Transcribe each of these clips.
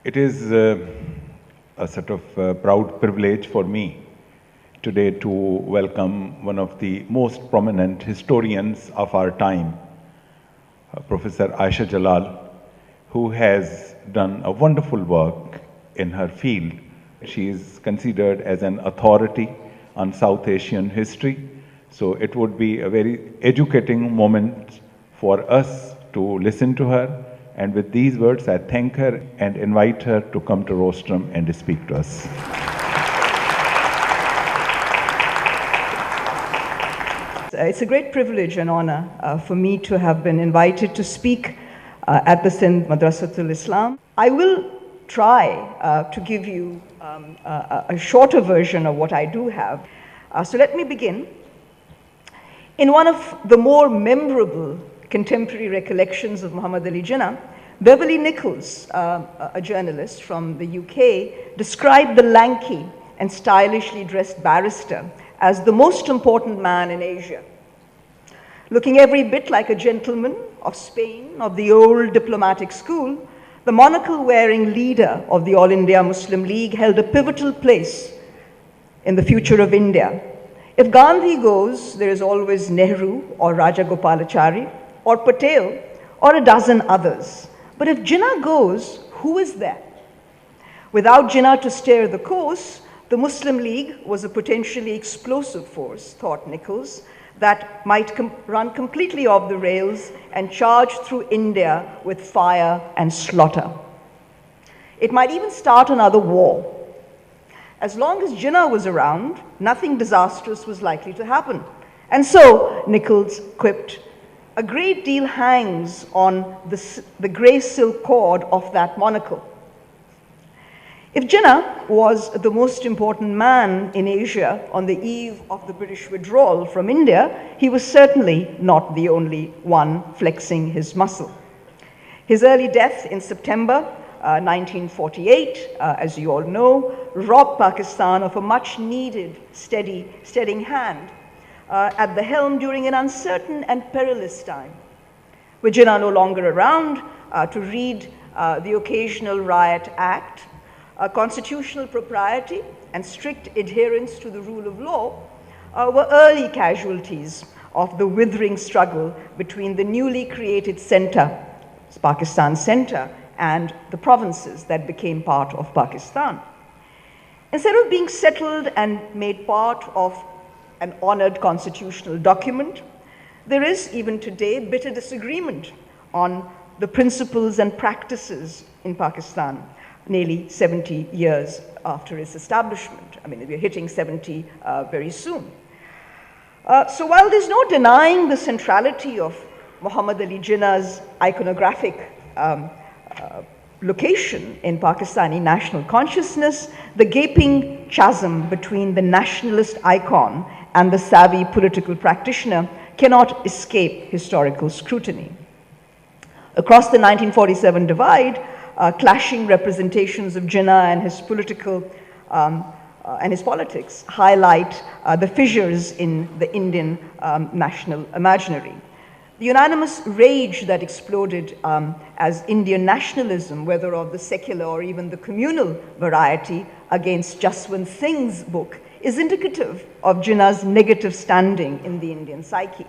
It is a sort of proud privilege for me today to welcome one of the most prominent historians of our time, Professor Aisha Jalal, who has done a wonderful work in her field. She is considered as an authority on South Asian history, so it would be a very educating moment for us to listen to her. And with these words, I thank her and invite her to come to Rostrum and speak to us. It's a great privilege and honor for me to have been invited to speak at the Sindh Madrasatul Islam. I will try to give you a shorter version of what I do have. So let me begin. In one of the more memorable contemporary recollections of Mahomedali Jinnah, Beverly Nichols, a journalist from the UK, described the lanky and stylishly dressed barrister as the most important man in Asia. Looking every bit like a gentleman of Spain, of the old diplomatic school, the monocle-wearing leader of the All India Muslim League held a pivotal place in the future of India. If Gandhi goes, there is always Nehru or Rajagopalachari or Patel or a dozen others. But if Jinnah goes, who is there? Without Jinnah to steer the course, the Muslim League was a potentially explosive force, thought Nichols, that might run completely off the rails and charge through India with fire and slaughter. It might even start another war. As long as Jinnah was around, nothing disastrous was likely to happen. And so, Nichols quipped, a great deal hangs on the grey silk cord of that monocle. If Jinnah was the most important man in Asia on the eve of the British withdrawal from India, he was certainly not the only one flexing his muscle. His early death in September 1948, as you all know, robbed Pakistan of a much-needed steadying hand at the helm during an uncertain and perilous time. With Jinnah no longer around to read the occasional riot act, constitutional propriety and strict adherence to the rule of law were early casualties of the withering struggle between the newly created center, Pakistan Center, and the provinces that became part of Pakistan. Instead of being settled and made part of an honored constitutional document, there is even today bitter disagreement on the principles and practices in Pakistan, nearly 70 years after its establishment. I mean, we're hitting 70 very soon. So while there's no denying the centrality of Mahomedali Jinnah's iconographic location in Pakistani national consciousness, the gaping chasm between the nationalist icon and the savvy political practitioner cannot escape historical scrutiny. Across the 1947 divide, clashing representations of Jinnah and his politics highlight the fissures in the Indian national imaginary. The unanimous rage that exploded as Indian nationalism, whether of the secular or even the communal variety, against Jaswant Singh's book, is indicative of Jinnah's negative standing in the Indian psyche.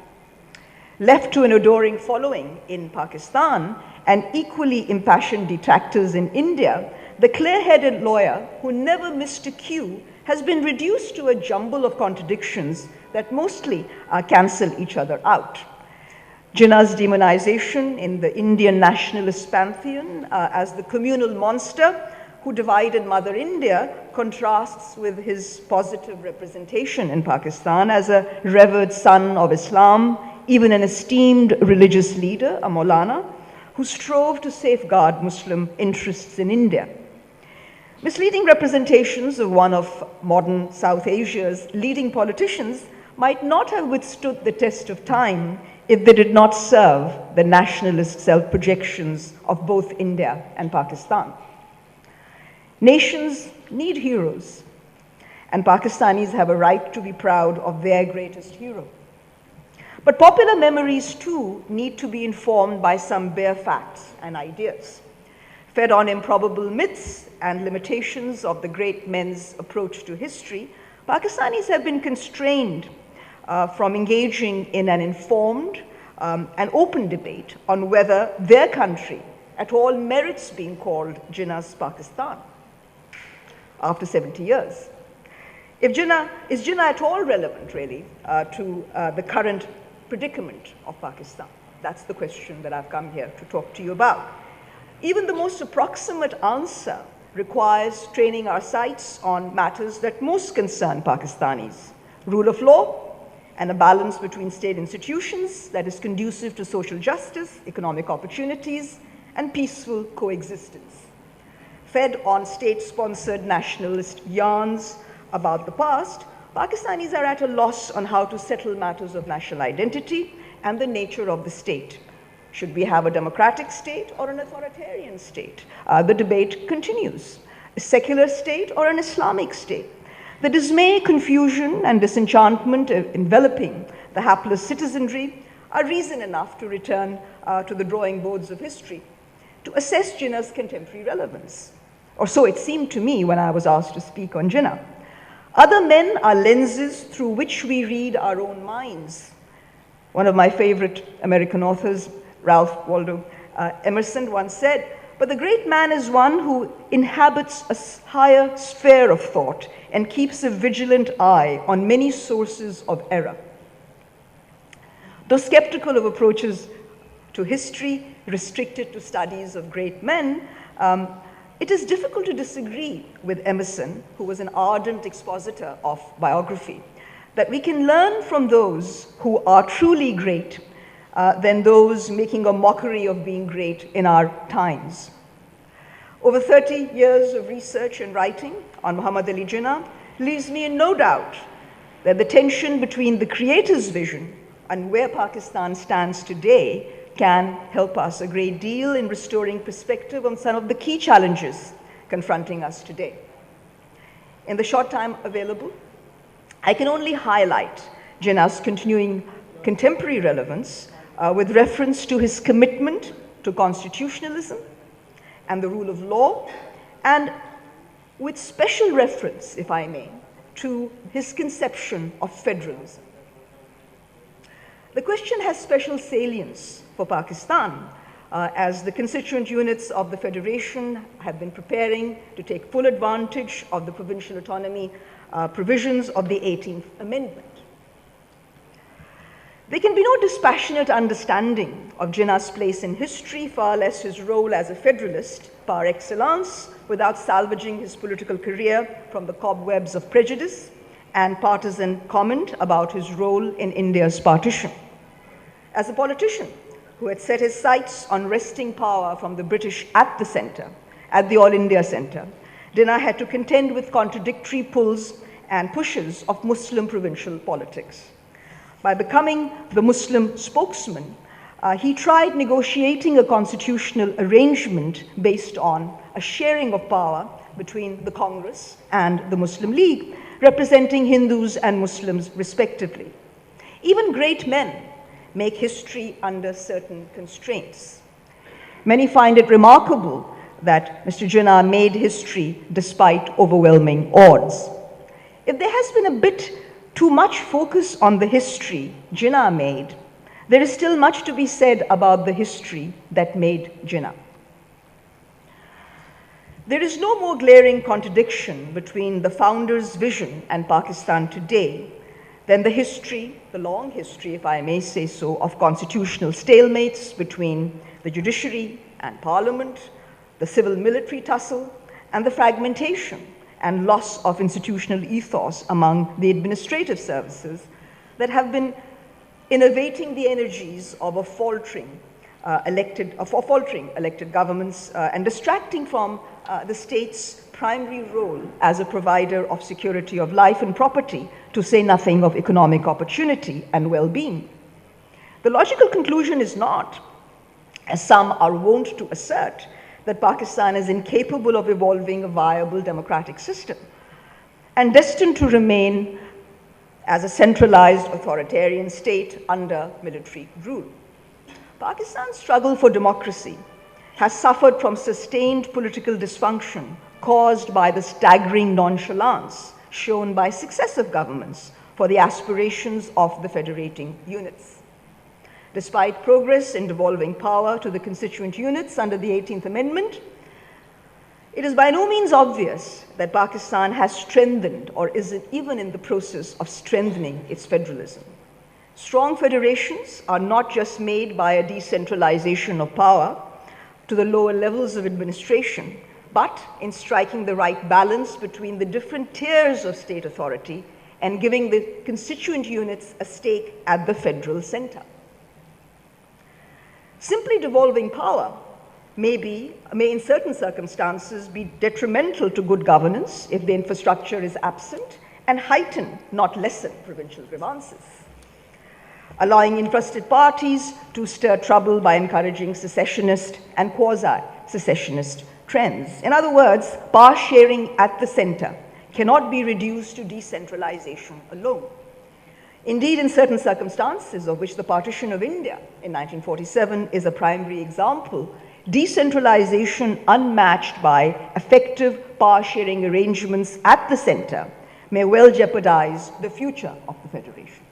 Left to an adoring following in Pakistan and equally impassioned detractors in India, the clear-headed lawyer who never missed a cue has been reduced to a jumble of contradictions that mostly cancel each other out. Jinnah's demonization in the Indian nationalist pantheon as the communal monster who divided Mother India contrasts with his positive representation in Pakistan as a revered son of Islam, even an esteemed religious leader, a Maulana, who strove to safeguard Muslim interests in India. Misleading representations of one of modern South Asia's leading politicians might not have withstood the test of time if they did not serve the nationalist self-projections of both India and Pakistan. Nations need heroes, and Pakistanis have a right to be proud of their greatest hero. But popular memories, too, need to be informed by some bare facts and ideas. Fed on improbable myths and limitations of the great men's approach to history, Pakistanis have been constrained from engaging in an informed and open debate on whether their country at all merits being called Jinnah's Pakistan after 70 years. Is Jinnah at all relevant, really, to the current predicament of Pakistan? That's the question that I've come here to talk to you about. Even the most approximate answer requires training our sights on matters that most concern Pakistanis: rule of law and a balance between state institutions that is conducive to social justice, economic opportunities, and peaceful coexistence. Fed on state-sponsored nationalist yarns about the past, Pakistanis are at a loss on how to settle matters of national identity and the nature of the state. Should we have a democratic state or an authoritarian state? The debate continues. A secular state or an Islamic state? The dismay, confusion, and disenchantment enveloping the hapless citizenry are reason enough to return to the drawing boards of history to assess Jinnah's contemporary relevance. Or so it seemed to me when I was asked to speak on Jinnah. Other men are lenses through which we read our own minds. One of my favorite American authors, Ralph Waldo Emerson, once said, "But the great man is one who inhabits a higher sphere of thought and keeps a vigilant eye on many sources of error." Though skeptical of approaches to history restricted to studies of great men, it is difficult to disagree with Emerson, who was an ardent expositor of biography, that we can learn from those who are truly great than those making a mockery of being great in our times. Over 30 years of research and writing on Mahomedali Jinnah leaves me in no doubt that the tension between the creator's vision and where Pakistan stands today can help us a great deal in restoring perspective on some of the key challenges confronting us today. In the short time available, I can only highlight Jinnah's continuing contemporary relevance with reference to his commitment to constitutionalism and the rule of law, and with special reference, if I may, to his conception of federalism. The question has special salience for Pakistan, as the constituent units of the Federation have been preparing to take full advantage of the provincial autonomy provisions of the 18th Amendment. There can be no dispassionate understanding of Jinnah's place in history, far less his role as a federalist par excellence, without salvaging his political career from the cobwebs of prejudice and partisan comment about his role in India's partition. As a politician who had set his sights on wresting power from the British at the center, at the All India Center, Jinnah had to contend with contradictory pulls and pushes of Muslim provincial politics. By becoming the Muslim spokesman, he tried negotiating a constitutional arrangement based on a sharing of power between the Congress and the Muslim League, representing Hindus and Muslims respectively. Even great men make history under certain constraints. Many find it remarkable that Mr. Jinnah made history despite overwhelming odds. If there has been a bit too much focus on the history Jinnah made, there is still much to be said about the history that made Jinnah. There is no more glaring contradiction between the founder's vision and Pakistan today than the history, the long history, if I may say so, of constitutional stalemates between the judiciary and parliament, the civil-military tussle, and the fragmentation and loss of institutional ethos among the administrative services that have been innovating the energies of faltering elected governments and distracting from the state's primary role as a provider of security of life and property, to say nothing of economic opportunity and well-being. The logical conclusion is not, as some are wont to assert, that Pakistan is incapable of evolving a viable democratic system and destined to remain as a centralized authoritarian state under military rule. Pakistan's struggle for democracy has suffered from sustained political dysfunction caused by the staggering nonchalance shown by successive governments for the aspirations of the federating units. Despite progress in devolving power to the constituent units under the 18th Amendment, it is by no means obvious that Pakistan has strengthened or is even in the process of strengthening its federalism. Strong federations are not just made by a decentralization of power to the lower levels of administration, but in striking the right balance between the different tiers of state authority and giving the constituent units a stake at the federal center. Simply devolving power may in certain circumstances be detrimental to good governance if the infrastructure is absent, and heighten, not lessen, provincial grievances. Allowing interested parties to stir trouble by encouraging secessionist and quasi-secessionist trends. In other words, power sharing at the center cannot be reduced to decentralization alone. Indeed, in certain circumstances, of which the partition of India in 1947 is a primary example, decentralization unmatched by effective power-sharing arrangements at the center may well jeopardize the future of the federation.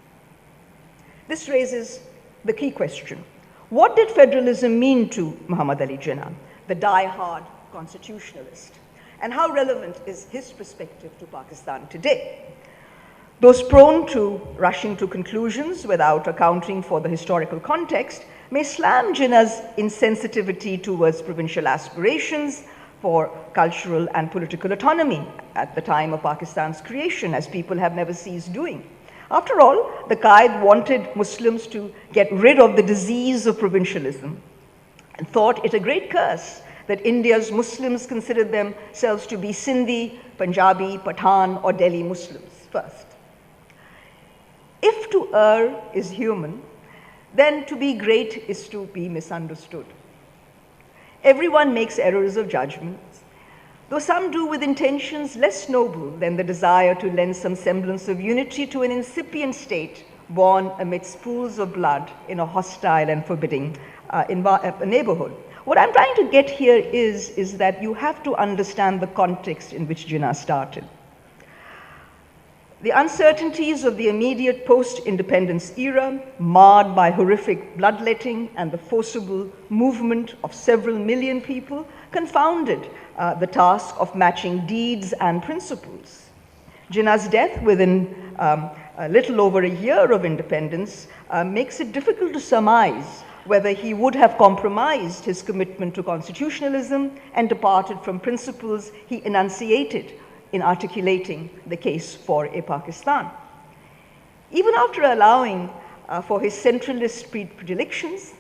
This raises the key question. What did federalism mean to Mahomedali Jinnah, the die-hard constitutionalist? And how relevant is his perspective to Pakistan today? Those prone to rushing to conclusions without accounting for the historical context may slam Jinnah's insensitivity towards provincial aspirations for cultural and political autonomy at the time of Pakistan's creation, as people have never ceased doing. After all, the Quaid wanted Muslims to get rid of the disease of provincialism and thought it a great curse that India's Muslims considered themselves to be Sindhi, Punjabi, Pathan, or Delhi Muslims first. If to err is human, then to be great is to be misunderstood. Everyone makes errors of judgment, though some do with intentions less noble than the desire to lend some semblance of unity to an incipient state born amidst pools of blood in a hostile and forbidding neighborhood. What I'm trying to get here is that you have to understand the context in which Jinnah started. The uncertainties of the immediate post-independence era, marred by horrific bloodletting and the forcible movement of several million people, confounded the task of matching deeds and principles. Jinnah's death within a little over a year of independence makes it difficult to surmise whether he would have compromised his commitment to constitutionalism and departed from principles he enunciated in articulating the case for a Pakistan. Even after allowing for his centralist predilections,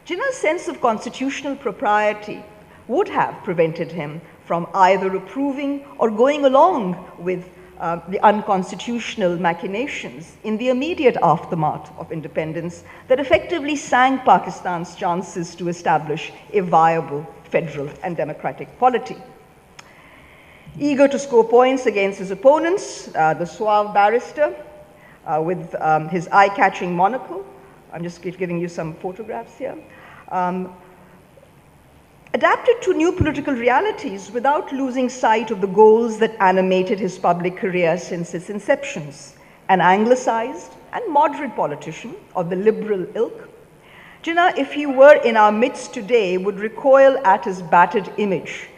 Jinnah's sense of constitutional propriety would have prevented him from either approving or going along with the unconstitutional machinations in the immediate aftermath of independence that effectively sank Pakistan's chances to establish a viable federal and democratic polity. Eager to score points against his opponents, the suave barrister with his eye-catching monocle, I'm just giving you some photographs here, adapted to new political realities without losing sight of the goals that animated his public career since its inceptions. An anglicized and moderate politician of the liberal ilk, Jinnah, if he were in our midst today, would recoil at his battered image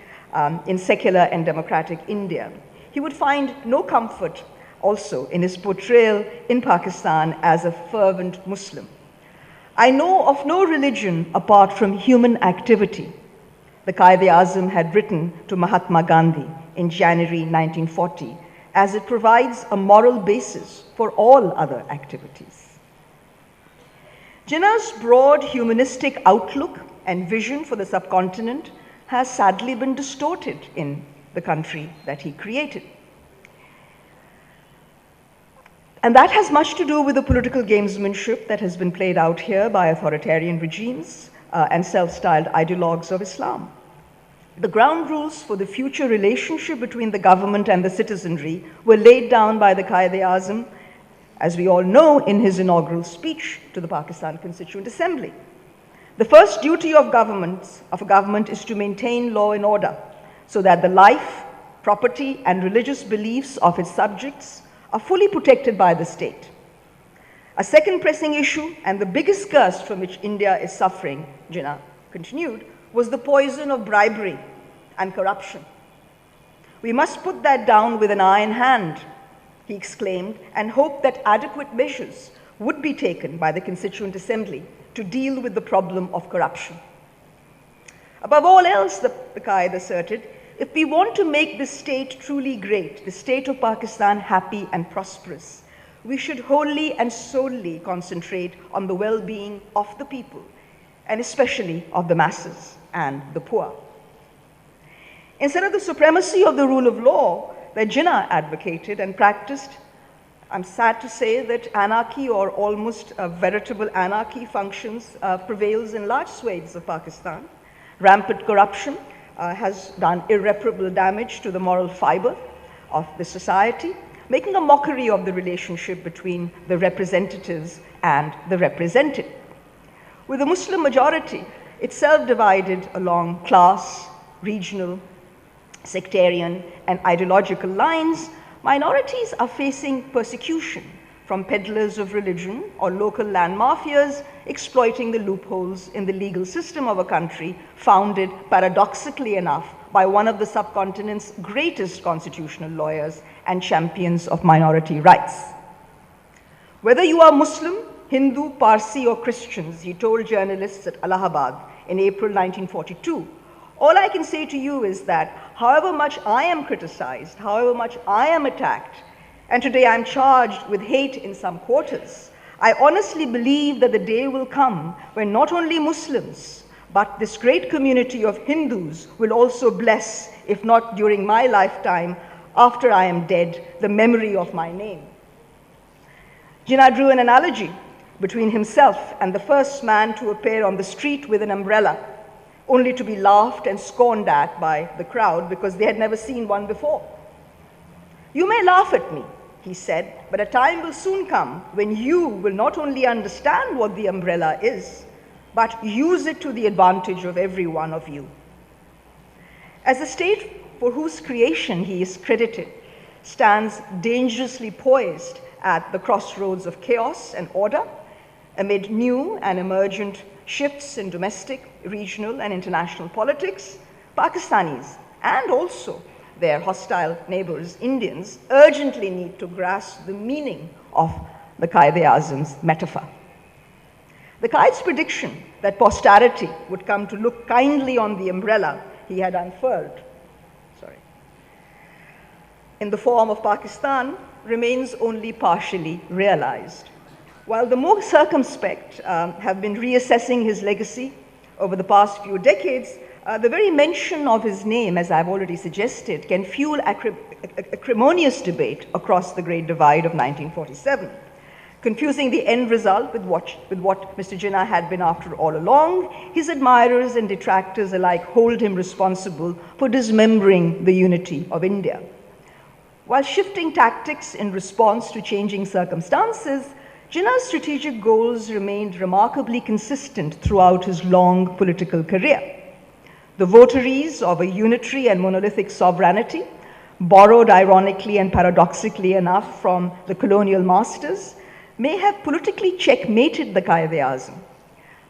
in secular and democratic India. He would find no comfort also in his portrayal in Pakistan as a fervent Muslim. I know of no religion apart from human activity, the Quaid-i-Azam had written to Mahatma Gandhi in January 1940, as it provides a moral basis for all other activities. Jinnah's broad humanistic outlook and vision for the subcontinent has sadly been distorted in the country that he created. And that has much to do with the political gamesmanship that has been played out here by authoritarian regimes and self-styled ideologues of Islam. The ground rules for the future relationship between the government and the citizenry were laid down by the Quaid-i-Azam, as we all know, in his inaugural speech to the Pakistan Constituent Assembly. The first duty of a government is to maintain law and order so that the life, property, and religious beliefs of its subjects are fully protected by the state. A second pressing issue, and the biggest curse from which India is suffering, Jinnah continued, was the poison of bribery and corruption. We must put that down with an iron hand, he exclaimed, and hoped that adequate measures would be taken by the Constituent Assembly to deal with the problem of corruption. Above all else, the Qaid asserted, if we want to make this state truly great, the state of Pakistan happy and prosperous, we should wholly and solely concentrate on the well-being of the people, and especially of the masses and the poor. Instead of the supremacy of the rule of law that Jinnah advocated and practiced, I'm sad to say that anarchy, or almost a veritable anarchy, prevails in large swathes of Pakistan. Rampant corruption has done irreparable damage to the moral fiber of the society, making a mockery of the relationship between the representatives and the represented. With the Muslim majority itself divided along class, regional, sectarian, and ideological lines, minorities are facing persecution from peddlers of religion or local land mafias exploiting the loopholes in the legal system of a country founded, paradoxically enough, by one of the subcontinent's greatest constitutional lawyers and champions of minority rights. Whether you are Muslim, Hindu, Parsi, or Christians, he told journalists at Allahabad in April 1942, all I can say to you is that however much I am criticized, however much I am attacked, and today I'm charged with hate in some quarters, I honestly believe that the day will come when not only Muslims, but this great community of Hindus will also bless, if not during my lifetime, after I am dead, the memory of my name. Jinnah drew an analogy between himself and the first man to appear on the street with an umbrella, only to be laughed and scorned at by the crowd because they had never seen one before. You may laugh at me, he said, but a time will soon come when you will not only understand what the umbrella is, but use it to the advantage of every one of you. As a state for whose creation he is credited stands dangerously poised at the crossroads of chaos and order, amid new and emergent shifts in domestic, regional, and international politics, Pakistanis and also their hostile neighbors, Indians, urgently need to grasp the meaning of the Quaid-i-Azam's metaphor. The Qaid's prediction that posterity would come to look kindly on the umbrella he had unfurled, in the form of Pakistan, remains only partially realized. While the more circumspect have been reassessing his legacy over the past few decades, the very mention of his name, as I've already suggested, can fuel acrimonious debate across the Great Divide of 1947, confusing the end result with what Mr. Jinnah had been after all along. His admirers and detractors alike hold him responsible for dismembering the unity of India. While shifting tactics in response to changing circumstances, Jinnah's strategic goals remained remarkably consistent throughout his long political career. The votaries of a unitary and monolithic sovereignty, borrowed ironically and paradoxically enough from the colonial masters, may have politically checkmated the Quaid-i-Azam,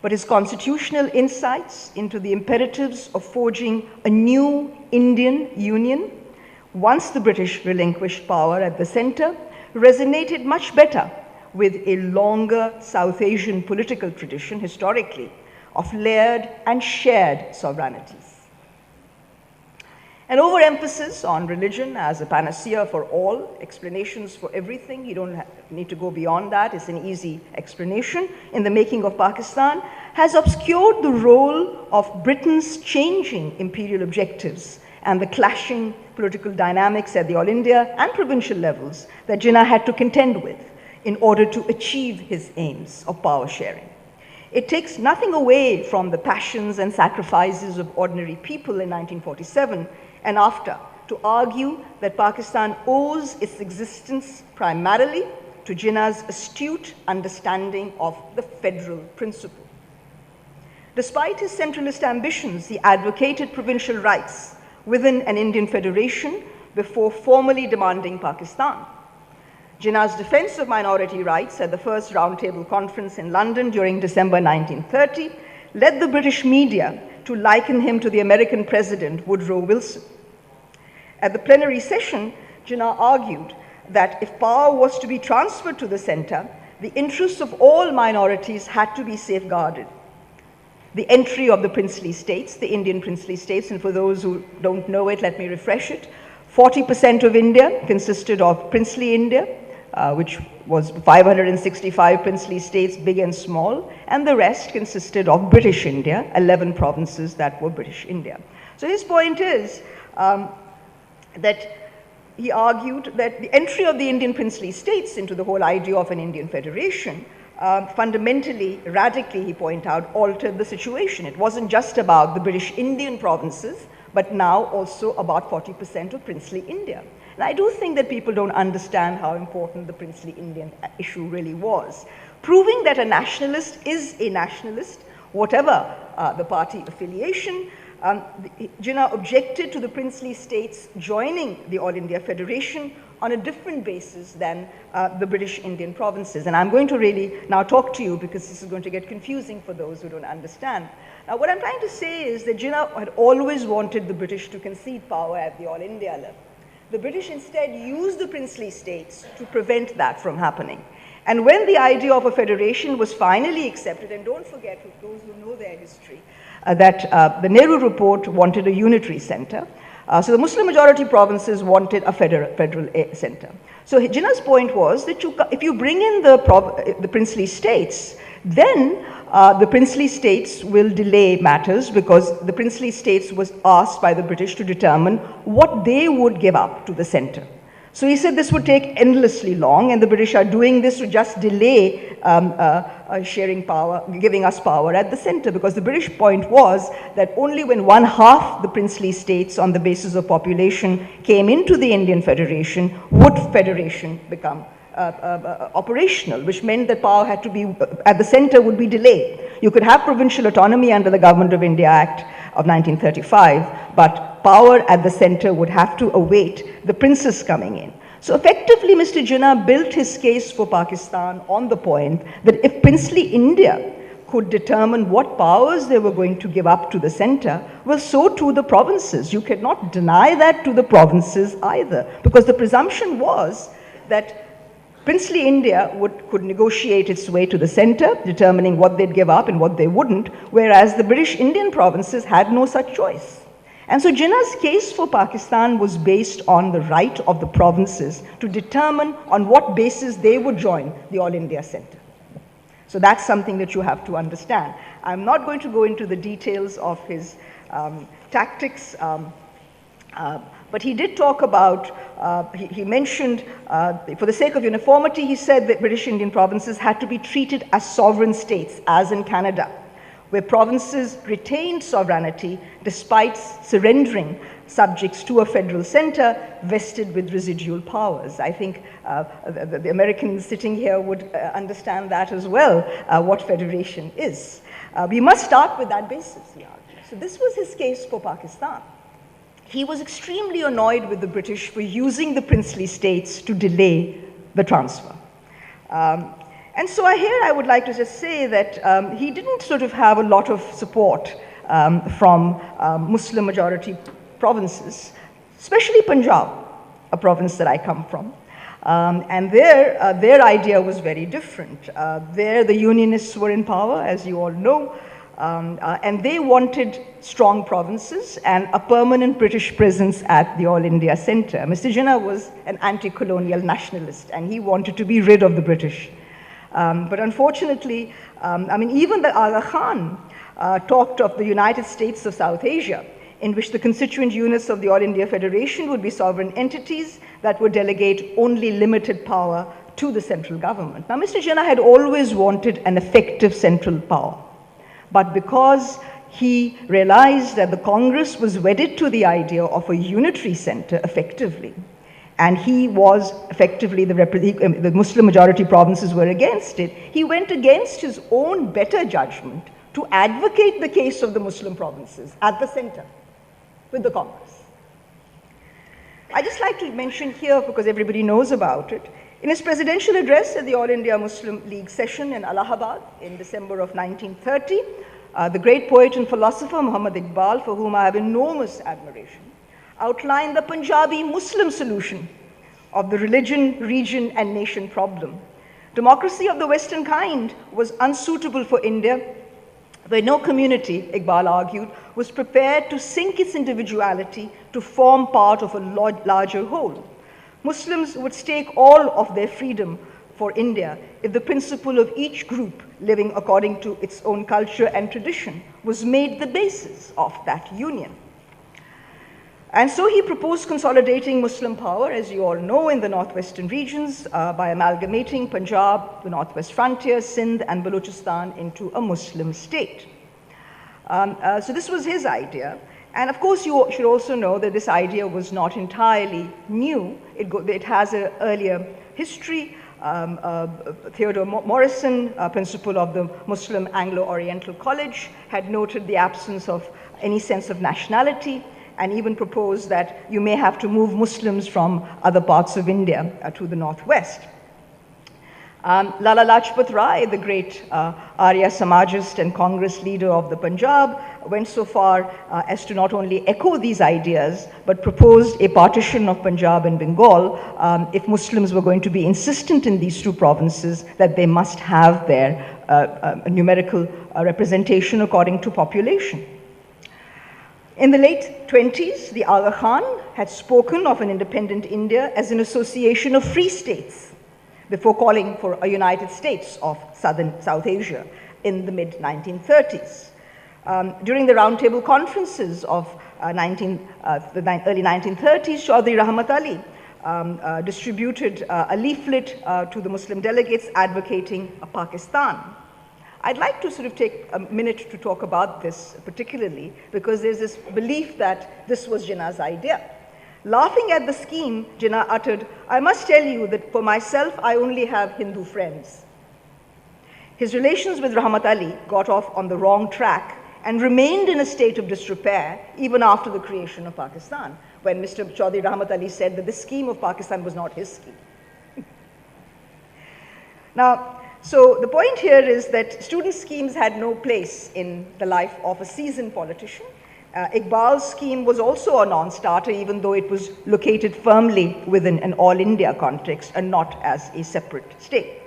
but his constitutional insights into the imperatives of forging a new Indian union, once the British relinquished power at the center, resonated much better with a longer South Asian political tradition historically of layered and shared sovereignties. An overemphasis on religion as a panacea for all, explanations for everything, you don't need to go beyond that, it's an easy explanation, in the making of Pakistan, has obscured the role of Britain's changing imperial objectives and the clashing political dynamics at the All India and provincial levels that Jinnah had to contend with in order to achieve his aims of power sharing. It takes nothing away from the passions and sacrifices of ordinary people in 1947 and after to argue that Pakistan owes its existence primarily to Jinnah's astute understanding of the federal principle. Despite his centralist ambitions, he advocated provincial rights within an Indian federation before formally demanding Pakistan. Jinnah's defense of minority rights at the first Roundtable Conference in London during December 1930 led the British media to liken him to the American President Woodrow Wilson. At the plenary session, Jinnah argued that if power was to be transferred to the center, the interests of all minorities had to be safeguarded. The entry of the princely states, the Indian princely states, and for those who don't know it, let me refresh it. 40% of India consisted of princely India, which was 565 princely states, big and small, and the rest consisted of British India, 11 provinces that were British India. So his point is that he argued that the entry of the Indian princely states into the whole idea of an Indian federation fundamentally, radically, he pointed out, altered the situation. It wasn't just about the British Indian provinces, but now also about 40% of princely India. And I do think that people don't understand how important the princely Indian issue really was. Proving that a nationalist is a nationalist, whatever the party affiliation. Jinnah objected to the princely states joining the All India Federation on a different basis than the British Indian provinces. And I'm going to really now talk to you because this is going to get confusing for those who don't understand. Now, what I'm trying to say is that Jinnah had always wanted the British to concede power at the All India level. The British instead used the princely states to prevent that from happening. And when the idea of a federation was finally accepted, and don't forget, for those who know their history, that the Nehru report wanted a unitary center. So the Muslim majority provinces wanted a federal center. So Jinnah's point was that if you bring in the princely states, then the princely states will delay matters because the princely states was asked by the British to determine what they would give up to the center. So he said this would take endlessly long, and the British are doing this to just delay sharing power, giving us power at the center, because the British point was that only when 1/2 the princely states on the basis of population came into the Indian Federation would federation become operational, which meant that power had to be, at the center would be delayed. You could have provincial autonomy under the Government of India Act of 1935, but power at the center would have to await the princes coming in. So effectively, Mr. Jinnah built his case for Pakistan on the point that if princely India could determine what powers they were going to give up to the center, well, so too the provinces. You cannot deny that to the provinces either, because the presumption was that princely India could negotiate its way to the center, determining what they'd give up and what they wouldn't, whereas the British Indian provinces had no such choice. And so Jinnah's case for Pakistan was based on the right of the provinces to determine on what basis they would join the All India Center. So that's something that you have to understand. I'm not going to go into the details of his tactics, but he did talk about, he mentioned, for the sake of uniformity, he said that British Indian provinces had to be treated as sovereign states, as in Canada, where provinces retained sovereignty despite surrendering subjects to a federal center vested with residual powers. I think the Americans sitting here would understand that as well, what federation is. We must start with that basis, he argued. So this was his case for Pakistan. He was extremely annoyed with the British for using the princely states to delay the transfer. And so here I would like to just say that he didn't sort of have a lot of support from Muslim majority provinces, especially Punjab, a province that I come from. And their idea was very different. There the Unionists were in power, as you all know, and they wanted strong provinces and a permanent British presence at the All India Center. Mr. Jinnah was an anti-colonial nationalist, and he wanted to be rid of the British. But unfortunately, I mean, even the Aga Khan talked of the United States of South Asia, in which the constituent units of the All India Federation would be sovereign entities that would delegate only limited power to the central government. Now, Mr. Jinnah had always wanted an effective central power, but because he realized that the Congress was wedded to the idea of a unitary center effectively, and he was effectively, the Muslim majority provinces were against it, he went against his own better judgment to advocate the case of the Muslim provinces at the center with the Congress. I'd just like to mention here, because everybody knows about it, in his presidential address at the All India Muslim League session in Allahabad in December of 1930, the great poet and philosopher Muhammad Iqbal, for whom I have enormous admiration, outlined the Punjabi Muslim solution of the religion, region, and nation problem. Democracy of the Western kind was unsuitable for India, where no community, Iqbal argued, was prepared to sink its individuality to form part of a larger whole. Muslims would stake all of their freedom for India if the principle of each group living according to its own culture and tradition was made the basis of that union. And so he proposed consolidating Muslim power, as you all know, in the northwestern regions by amalgamating Punjab, the northwest frontier, Sindh, and Balochistan into a Muslim state. So this was his idea. And of course, you should also know that this idea was not entirely new. It has an earlier history. Theodore Morrison, principal of the Muslim Anglo-Oriental College, had noted the absence of any sense of nationality, and even proposed that you may have to move Muslims from other parts of India to the northwest. Lala Lajpat Rai, the great Arya Samajist and Congress leader of the Punjab, went so far as to not only echo these ideas, but proposed a partition of Punjab and Bengal if Muslims were going to be insistent in these two provinces that they must have their numerical representation according to population. In the late 20s, the Aga Khan had spoken of an independent India as an association of free states before calling for a United States of South Asia in the mid-1930s. During the roundtable conferences of the early 1930s, Chaudhry Rahmat Ali distributed a leaflet to the Muslim delegates advocating a Pakistan. I'd like to sort of take a minute to talk about this particularly because there's this belief that this was Jinnah's idea. Laughing at the scheme, Jinnah uttered, "I must tell you that for myself, I only have Hindu friends." His relations with Rahmat Ali got off on the wrong track and remained in a state of disrepair even after the creation of Pakistan, when Mr. Chaudhry Rahmat Ali said that the scheme of Pakistan was not his scheme. Now, so the point here is that student schemes had no place in the life of a seasoned politician. Iqbal's scheme was also a non-starter, even though it was located firmly within an all-India context and not as a separate state.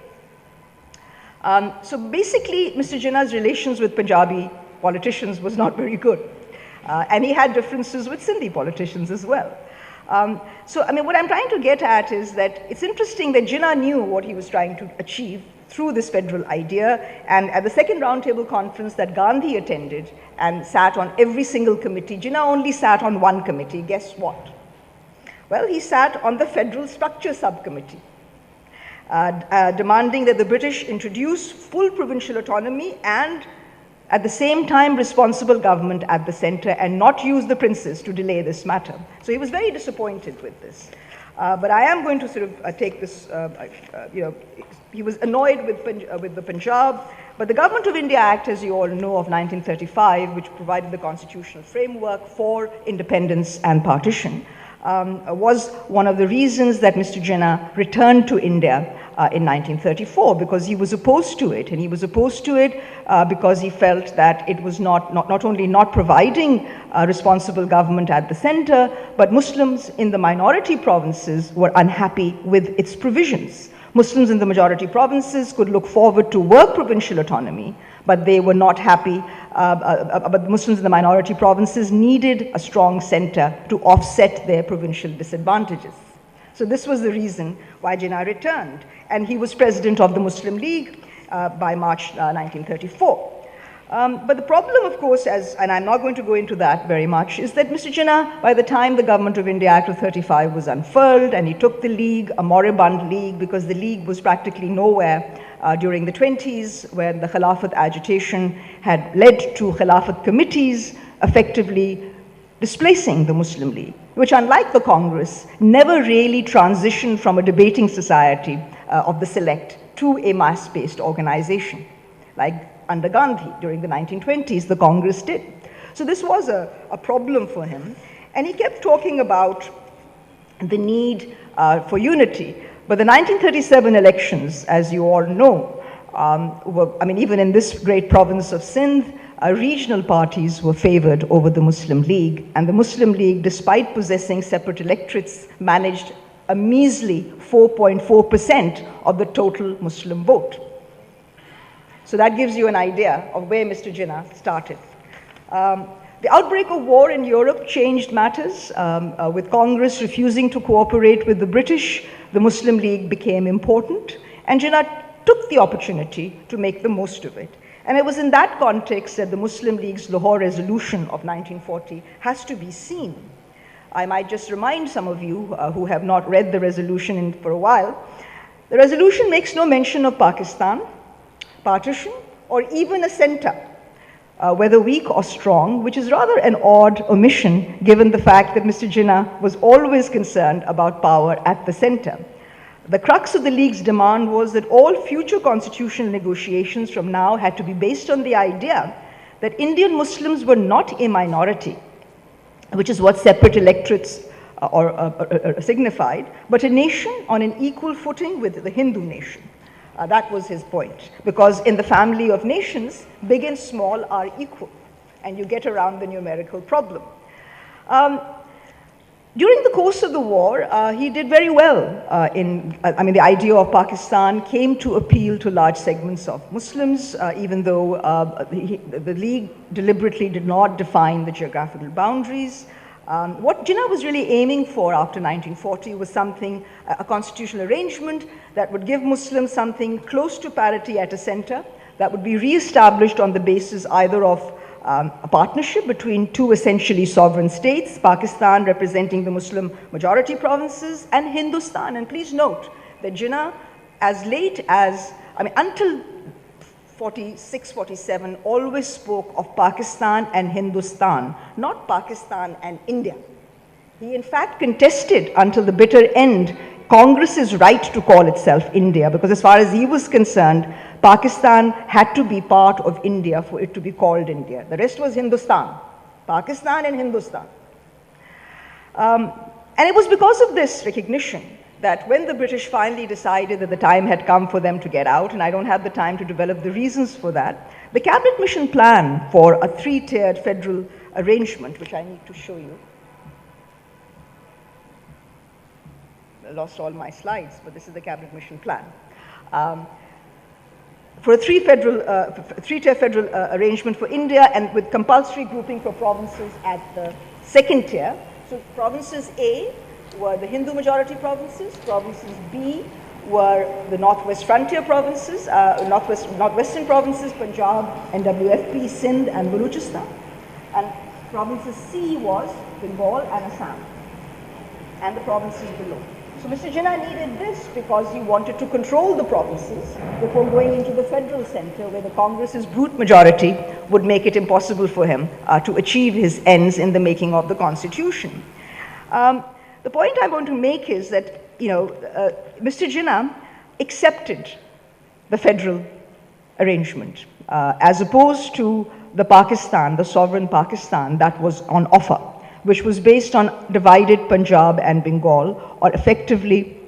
So basically, Mr. Jinnah's relations with Punjabi politicians was not very good. And he had differences with Sindhi politicians as well. So, I mean, what I'm trying to get at is that it's interesting that Jinnah knew what he was trying to achieve through this federal idea, and at the second roundtable conference that Gandhi attended and sat on every single committee, Jinnah only sat on one committee. Guess what? Well, he sat on the Federal Structure Subcommittee, demanding that the British introduce full provincial autonomy and at the same time responsible government at the center and not use the princes to delay this matter. So he was very disappointed with this. But I am going to sort of take this, he was annoyed with the Punjab, but the Government of India Act, as you all know, of 1935, which provided the constitutional framework for independence and partition, was one of the reasons that Mr. Jinnah returned to India in 1934, because he was opposed to it. And he was opposed to it because he felt that it was not only not providing a responsible government at the center, but Muslims in the minority provinces were unhappy with its provisions. Muslims in the majority provinces could look forward to work provincial autonomy, but they were not happy. But Muslims in the minority provinces needed a strong center to offset their provincial disadvantages. So this was the reason why Jinnah returned. And he was president of the Muslim League by March 1934. But the problem, of course, and I'm not going to go into that very much, is that Mr. Jinnah, by the time the Government of India Act of 35 was unfurled and he took the League, a moribund League, because the League was practically nowhere during the 20s, where the Khilafat agitation had led to Khilafat committees effectively displacing the Muslim League, which, unlike the Congress, never really transitioned from a debating society of the select to a mass-based organization, like under Gandhi during the 1920s, the Congress did. So this was a problem for him. And he kept talking about the need for unity. But the 1937 elections, as you all know, even in this great province of Sindh, regional parties were favored over the Muslim League. And the Muslim League, despite possessing separate electorates, managed a measly 4.4% of the total Muslim vote. So that gives you an idea of where Mr. Jinnah started. The outbreak of war in Europe changed matters. With Congress refusing to cooperate with the British, the Muslim League became important, and Jinnah took the opportunity to make the most of it. And it was in that context that the Muslim League's Lahore Resolution of 1940 has to be seen. I might just remind some of you who have not read the resolution for a while. The resolution makes no mention of Pakistan, partition, or even a center, whether weak or strong, which is rather an odd omission given the fact that Mr. Jinnah was always concerned about power at the center. The crux of the League's demand was that all future constitutional negotiations from now had to be based on the idea that Indian Muslims were not a minority, which is what separate electorates signified, but a nation on an equal footing with the Hindu nation. That was his point, because in the family of nations, big and small are equal, and you get around the numerical problem. During the course of the war, he did very well the idea of Pakistan came to appeal to large segments of Muslims, even though the League deliberately did not define the geographical boundaries. What Jinnah was really aiming for after 1940 was a constitutional arrangement that would give Muslims something close to parity at a center, that would be re-established on the basis either of a partnership between two essentially sovereign states, Pakistan representing the Muslim majority provinces, and Hindustan. And please note that Jinnah, until 46, 47, always spoke of Pakistan and Hindustan, not Pakistan and India. He in fact contested until the bitter end Congress's right to call itself India, because as far as he was concerned, Pakistan had to be part of India for it to be called India. The rest was Hindustan, Pakistan and Hindustan. And it was because of this recognition that when the British finally decided that the time had come for them to get out, and I don't have the time to develop the reasons for that, the Cabinet Mission plan for a three-tiered federal arrangement, which I need to show you. I lost all my slides, but this is the Cabinet Mission plan. For a three-tier federal arrangement for India, and with compulsory grouping for provinces at the second tier. So provinces A were the Hindu majority provinces, provinces B were the Northwest Frontier provinces, Northwestern provinces, Punjab, NWFP, Sindh and Balochistan, and provinces C was Bengal and Assam, and the provinces below. So Mr. Jinnah needed this because he wanted to control the provinces before going into the federal center, where the Congress's brute majority would make it impossible for him to achieve his ends in the making of the Constitution. The point I want to make is that, Mr. Jinnah accepted the federal arrangement as opposed to the sovereign Pakistan that was on offer, which was based on divided Punjab and Bengal, or effectively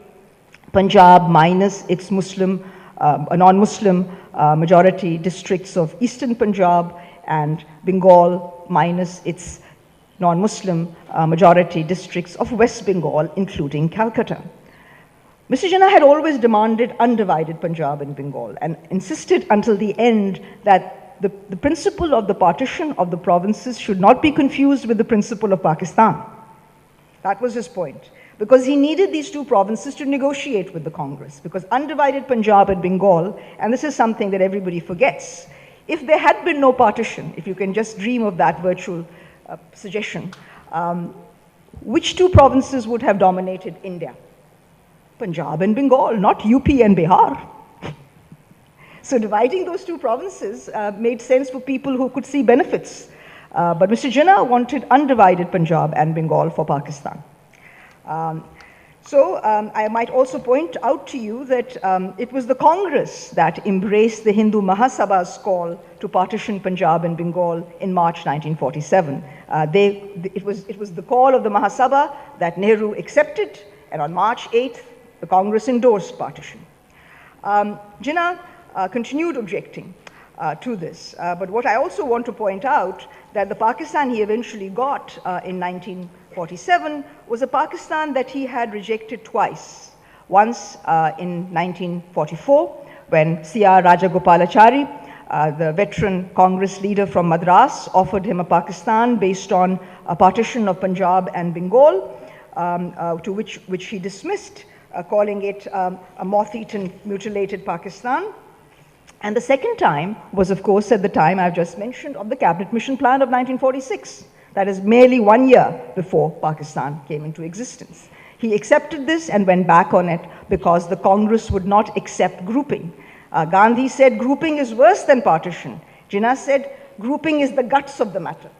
Punjab minus its non-Muslim majority districts of Eastern Punjab, and Bengal minus its non-Muslim majority districts of West Bengal, including Calcutta. Mr. Jinnah had always demanded undivided Punjab and Bengal, and insisted until the end that the principle of the partition of the provinces should not be confused with the principle of Pakistan. That was his point, because he needed these two provinces to negotiate with the Congress, because undivided Punjab and Bengal, and this is something that everybody forgets, if there had been no partition, if you can just dream of that virtual suggestion, which two provinces would have dominated India? Punjab and Bengal, not UP and Bihar. So dividing those two provinces made sense for people who could see benefits. But Mr. Jinnah wanted undivided Punjab and Bengal for Pakistan. So I might also point out to you that it was the Congress that embraced the Hindu Mahasabha's call to partition Punjab and Bengal in March 1947. It was the call of the Mahasabha that Nehru accepted, and on March 8th, the Congress endorsed partition. Jinnah continued objecting to this, but what I also want to point out that the Pakistan he eventually got in 1947 was a Pakistan that he had rejected twice. Once in 1944, when C.R. Rajagopalachari, the veteran Congress leader from Madras, offered him a Pakistan based on a partition of Punjab and Bengal, to which he dismissed, calling it a moth-eaten, mutilated Pakistan. And the second time was, of course, at the time I've just mentioned of the Cabinet Mission Plan of 1946. That is merely 1 year before Pakistan came into existence. He accepted this and went back on it because the Congress would not accept grouping. Gandhi said grouping is worse than partition. Jinnah said grouping is the guts of the matter.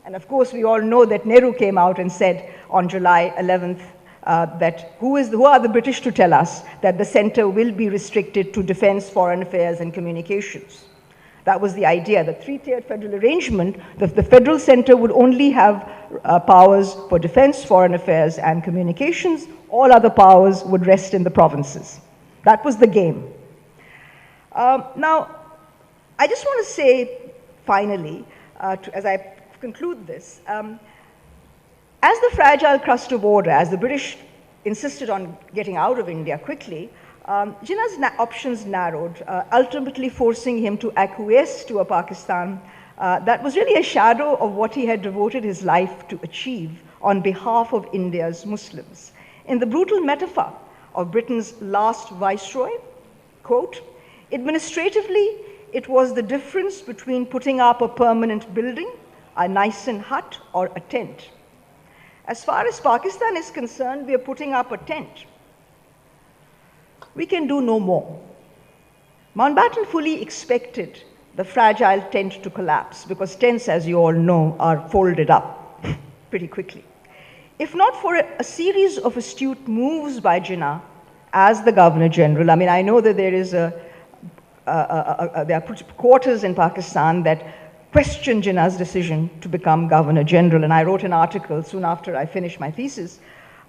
And of course, we all know that Nehru came out and said on July 11th, that who are the British to tell us that the center will be restricted to defense, foreign affairs, and communications? That was the idea, the three-tiered federal arrangement. The federal center would only have powers for defense, foreign affairs, and communications. All other powers would rest in the provinces. That was the game. Now, I just want to say, finally, as I conclude this, as the fragile crust of order, as the British insisted on getting out of India quickly, Jinnah's options narrowed, ultimately forcing him to acquiesce to a Pakistan that was really a shadow of what he had devoted his life to achieve on behalf of India's Muslims. In the brutal metaphor of Britain's last viceroy, quote, administratively, it was the difference between putting up a permanent building, a Nisan hut, or a tent. As far as Pakistan is concerned, we are putting up a tent. We can do no more. Mountbatten fully expected the fragile tent to collapse because tents, as you all know, are folded up pretty quickly. If not for a series of astute moves by Jinnah as the Governor General, I mean, I know that there are quarters in Pakistan that questioned Jinnah's decision to become Governor General, and I wrote an article soon after I finished my thesis,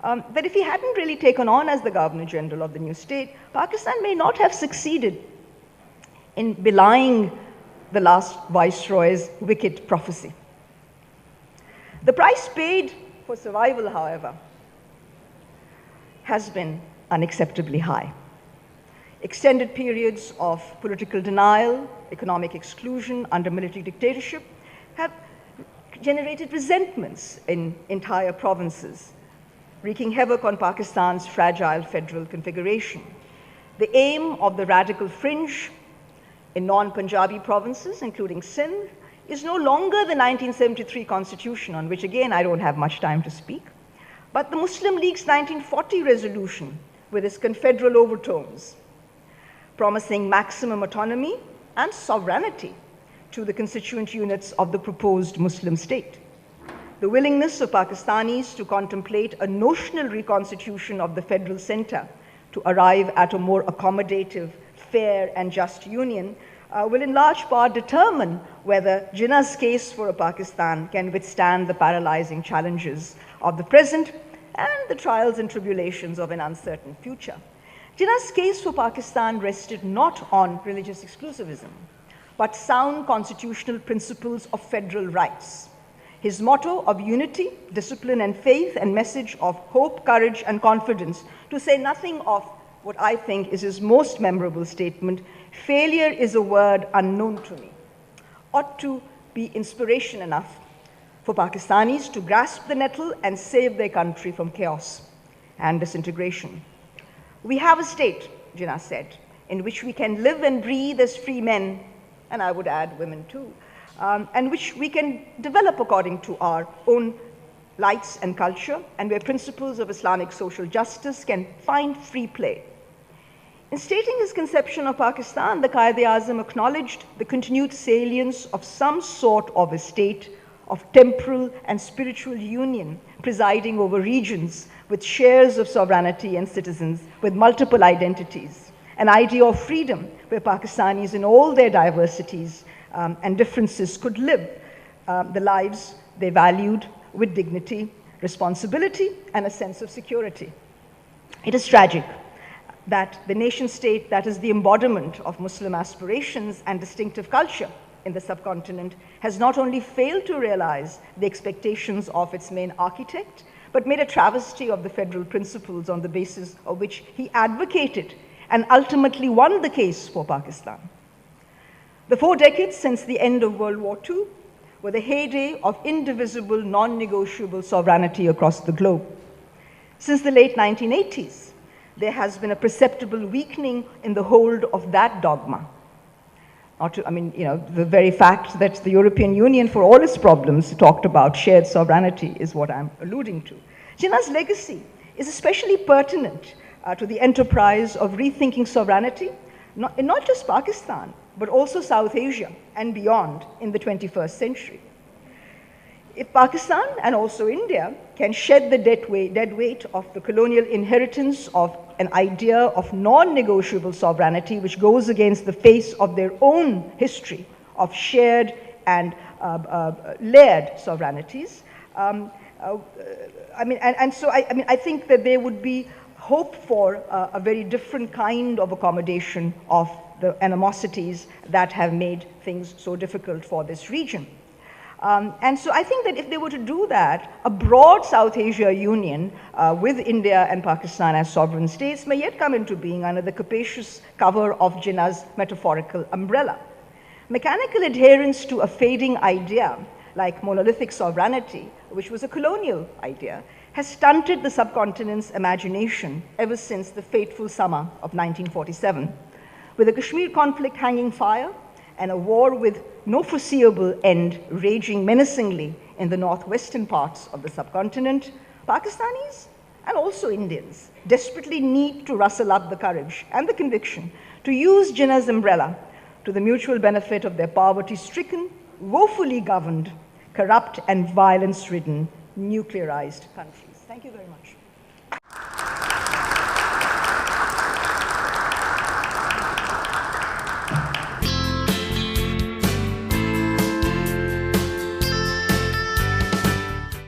that if he hadn't really taken on as the Governor General of the new state, Pakistan may not have succeeded in belying the last Viceroy's wicked prophecy. The price paid for survival, however, has been unacceptably high. Extended periods of political denial, economic exclusion under military dictatorship have generated resentments in entire provinces, wreaking havoc on Pakistan's fragile federal configuration. The aim of the radical fringe in non-Punjabi provinces, including Sindh, is no longer the 1973 constitution, on which again I don't have much time to speak, but the Muslim League's 1940 resolution with its confederal overtones, promising maximum autonomy and sovereignty to the constituent units of the proposed Muslim state. The willingness of Pakistanis to contemplate a notional reconstitution of the federal center to arrive at a more accommodative, fair, and just union will in large part determine whether Jinnah's case for a Pakistan can withstand the paralyzing challenges of the present and the trials and tribulations of an uncertain future. Jinnah's case for Pakistan rested not on religious exclusivism, but sound constitutional principles of federal rights. His motto of unity, discipline, and faith, and message of hope, courage, and confidence, to say nothing of what I think is his most memorable statement, failure is a word unknown to me, ought to be inspiration enough for Pakistanis to grasp the nettle and save their country from chaos and disintegration. We have a state, Jinnah said, in which we can live and breathe as free men, and I would add women too, and which we can develop according to our own lights and culture, and where principles of Islamic social justice can find free play. In stating his conception of Pakistan, the Quaid-i-Azam acknowledged the continued salience of some sort of a state of temporal and spiritual union presiding over regions with shares of sovereignty and citizens with multiple identities, an idea of freedom where Pakistanis in all their diversities and differences could live the lives they valued with dignity, responsibility, and a sense of security. It is tragic that the nation state that is the embodiment of Muslim aspirations and distinctive culture in the subcontinent has not only failed to realize the expectations of its main architect, but made a travesty of the federal principles on the basis of which he advocated and ultimately won the case for Pakistan. The 4 decades since the end of World War II were the heyday of indivisible, non-negotiable sovereignty across the globe. Since the late 1980s, there has been a perceptible weakening in the hold of that dogma. The very fact that the European Union, for all its problems, talked about shared sovereignty is what I'm alluding to. Jinnah's legacy is especially pertinent to the enterprise of rethinking sovereignty, not just Pakistan, but also South Asia and beyond in the 21st century. If Pakistan and also India can shed the dead weight of the colonial inheritance of an idea of non-negotiable sovereignty which goes against the face of their own history of shared and layered sovereignties, I think that there would be hope for a very different kind of accommodation of the animosities that have made things so difficult for this region. And so I think that if they were to do that, a broad South Asia union with India and Pakistan as sovereign states may yet come into being under the capacious cover of Jinnah's metaphorical umbrella. Mechanical adherence to a fading idea like monolithic sovereignty, which was a colonial idea, has stunted the subcontinent's imagination ever since the fateful summer of 1947. With the Kashmir conflict hanging fire and a war with no foreseeable end raging menacingly in the northwestern parts of the subcontinent, Pakistanis and also Indians desperately need to rustle up the courage and the conviction to use Jinnah's umbrella to the mutual benefit of their poverty-stricken, woefully governed, corrupt and violence-ridden, nuclearized countries. Thank you very much.